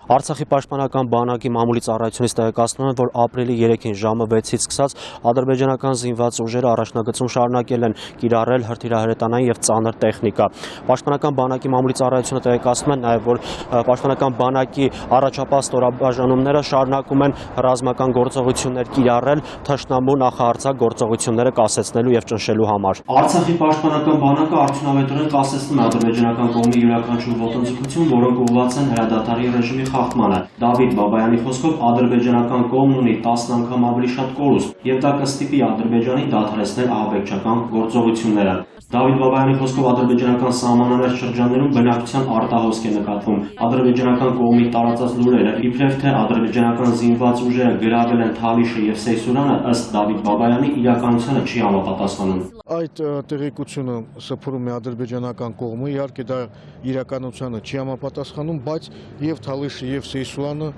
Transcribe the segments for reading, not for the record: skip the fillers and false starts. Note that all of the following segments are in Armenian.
Արցախի պաշտպանական բանակի մամուլի ծառայությունից տեղեկացնում են, որ ապրիլի 3-ին ժամը 6-ից սկսած ադրբեջանական զինված ուժերը առաջնագծում շարունակել են կիրառել հրթիռահրետանային և ծանր տեխնիկա։ Պաշտպանական բանակի մամուլի ծառայությունը տեղեկացնում են նաև, որ պաշտպանական բանակի առաջապահ ստորաբաժանումները շարունակում են ռազմական գործողություններ կիրառել թշնամու նախահարձակ գործողությունները կասեցնելու և ճնշելու համար։ Արցախի պաշտպանական բանակը արդյունավետորեն կասեցնում է ադրբեջանական կողմի յուրաքանչյուր ոտնձգություն, որոնք ուղղված են հրադադարի ռեժիմի խախտմանը։ Դավիթ Բաբայանի խոսքով ադրբեջանական կողմն ունի 10 անգամ ավելի շատ կորուստ և դա կստիպի Ադրբեջանին դադարեցնել ահաբեկչական գործողությունները։ Դավիթ Բաբայանի խոսքով ադրբեջանական սահմանամերձ շրջաններում բնակչության արտահոսք է նկատվում։ Ադրբեջանական կողմի տարածած լուրերը, իբրև թե ադրբեջանական զինված ուժերը գրավել են Թալիշը և Սեյսուրանը, ըստ Դավիթ Բաբայանի իրականությանը չի համապատասխանում։ Այդ տեղեկությունը սփռում է ադրբեջանական կողմը, իհարկե դա իրականությանը չի համապատասխանում, բայց եւ Թալիշը եւ Սեյսուրանը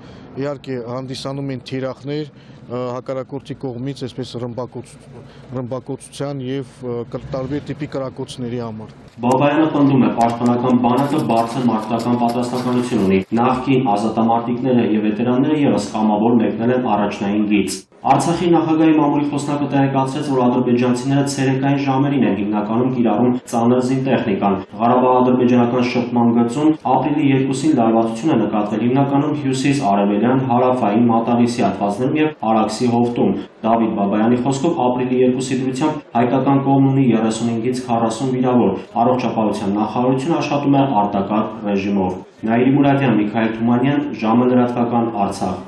իհարկե հանդիսանում են թիրախներ հակառակորդի կողմից այսպես ռմբակոծության եւ տարբեր տիպի կրակոցների համար։ Բաբայանը պնդում է, պաշտպանական բանակը բարձր մարտական պատրաստականություն ունի։ Նախկին ազատամարտիկները եւ վետերանները ևս կամավոր մեկնել են առաջնային գիծ։ Արցախի նախագահի մամուլի խոսնակը տեղեկացրեց, որ ադրբեջանցիները ցերեկային ժամերին են հիմնականում կիրառում ծանր զինտեխնիկան։ Ղարաբաղ-ադրբեջանական շփման գծում ապրիլի 2-ին լարվածություն է նկատվել հիմնականում հյուսիս-արևելյան, հարավային, Մատաղիսի հատվածներում եւ Արաքսի հովտում։ Դավիթ Բաբայանի խոսքով ապրիլի 2-ի դրությամբ հայկական կողմն ունի 35-ից 40 վիրավոր։ Առողջապահության նախարարությունը աշխատում է արտակարգ ռեժիմով։ Նաիրի Մուրադյան, Միքայել Թումանյան, ժամը լրատվական, Արցախ։